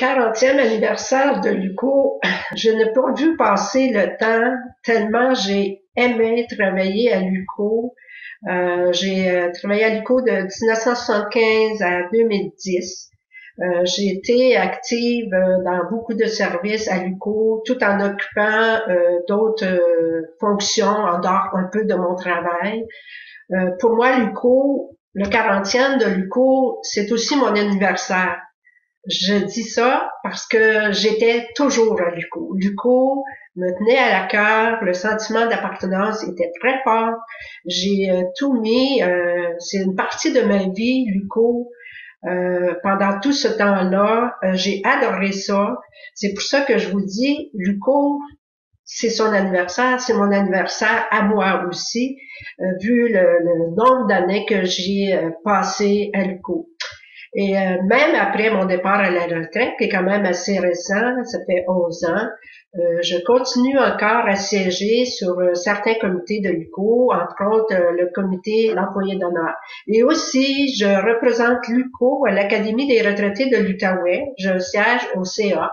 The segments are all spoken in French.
40e anniversaire de l'UQO, je n'ai pas vu passer le temps tellement j'ai aimé travailler à l'UQO. J'ai travaillé à l'UQO de 1975 à 2010. J'ai été active dans beaucoup de services à l'UQO, tout en occupant d'autres fonctions en dehors un peu de mon travail. Pour moi, l'UQO, le 40e de l'UQO, c'est aussi mon anniversaire. Je dis ça parce que j'étais toujours à l'UQO. L'UQO me tenait à la cœur, le sentiment d'appartenance était très fort. J'ai tout mis, c'est une partie de ma vie, l'UQO. Pendant tout ce temps-là, j'ai adoré ça. C'est pour ça que je vous dis, l'UQO, c'est son anniversaire, c'est mon anniversaire à moi aussi, vu le nombre d'années que j'ai passé à l'UQO. Et même après mon départ à la retraite, qui est quand même assez récent, ça fait 11 ans, je continue encore à siéger sur certains comités de l'UQO, entre autres le comité l'employé d'honneur. Et aussi, je représente l'UQO à l'Académie des retraités de l'Outaouais. Je siège au CA.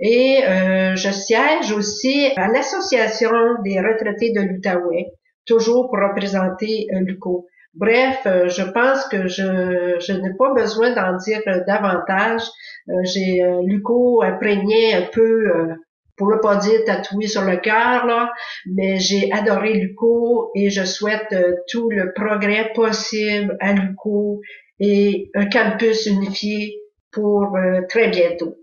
Et je siège aussi à l'Association des retraités de l'Outaouais, toujours pour représenter l'UQO. Bref, je pense que je n'ai pas besoin d'en dire davantage. J'ai l'UQO imprégné un peu, pour ne pas dire tatoué sur le cœur, là, mais j'ai adoré l'UQO et je souhaite tout le progrès possible à l'UQO et un campus unifié pour très bientôt.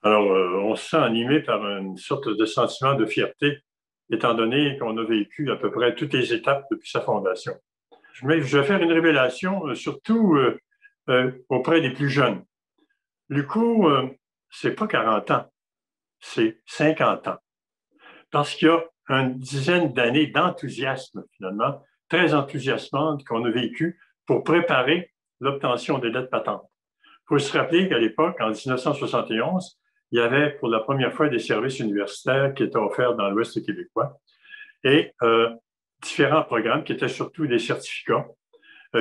Alors, on se sent animé par une sorte de sentiment de fierté, étant donné qu'on a vécu à peu près toutes les étapes depuis sa fondation. Je vais faire une révélation, surtout auprès des plus jeunes. L'UQO, c'est pas 40 ans, c'est 50 ans. Parce qu'il y a une dizaine d'années d'enthousiasme, finalement, très enthousiasmante qu'on a vécu pour préparer l'obtention des lettres patentes. Il faut se rappeler qu'à l'époque, en 1971, il y avait pour la première fois des services universitaires qui étaient offerts dans l'Ouest québécois et différents programmes qui étaient surtout des certificats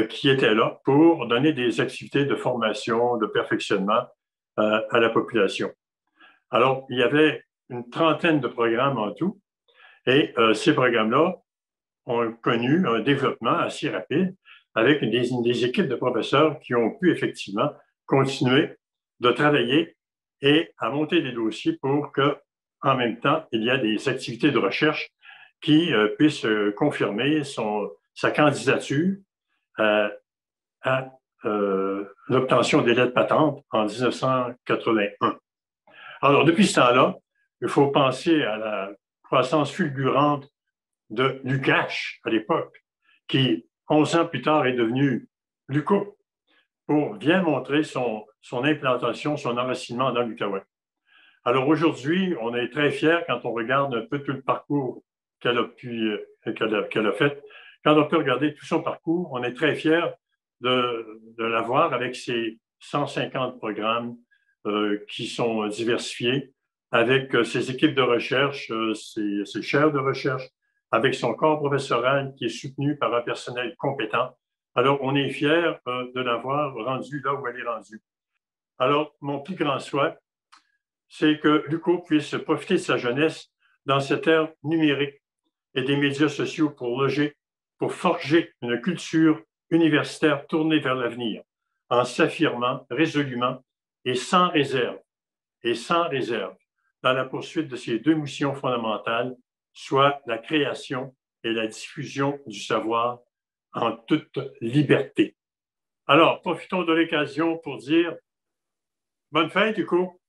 qui étaient là pour donner des activités de formation, de perfectionnement à la population. Alors, il y avait une trentaine de programmes en tout et ces programmes-là ont connu un développement assez rapide avec des équipes de professeurs qui ont pu effectivement continuer de travailler et à monter des dossiers pour que, en même temps, il y a des activités de recherche qui puissent confirmer sa candidature à l'obtention des lettres patentes en 1981. Alors, depuis ce temps-là, il faut penser à la croissance fulgurante de l'UQACH à l'époque, qui, 11 ans plus tard, est devenu l'UQO, pour bien montrer son implantation, son enracinement dans l'Outaouais. Alors aujourd'hui, on est très fiers quand on regarde un peu tout le parcours qu'elle a fait. Quand on peut regarder tout son parcours, on est très fiers de l'avoir avec ses 150 programmes qui sont diversifiés, avec ses équipes de recherche, ses chaires de recherche, avec son corps professoral qui est soutenu par un personnel compétent. Alors, on est fiers de l'avoir rendue là où elle est rendue. Alors, mon plus grand souhait, c'est que l'UQO puisse profiter de sa jeunesse dans cette ère numérique et des médias sociaux pour forger une culture universitaire tournée vers l'avenir, en s'affirmant résolument et sans réserve, dans la poursuite de ces deux missions fondamentales, soit la création et la diffusion du savoir en toute liberté. Alors, profitons de l'occasion pour dire bonne fête, UQO!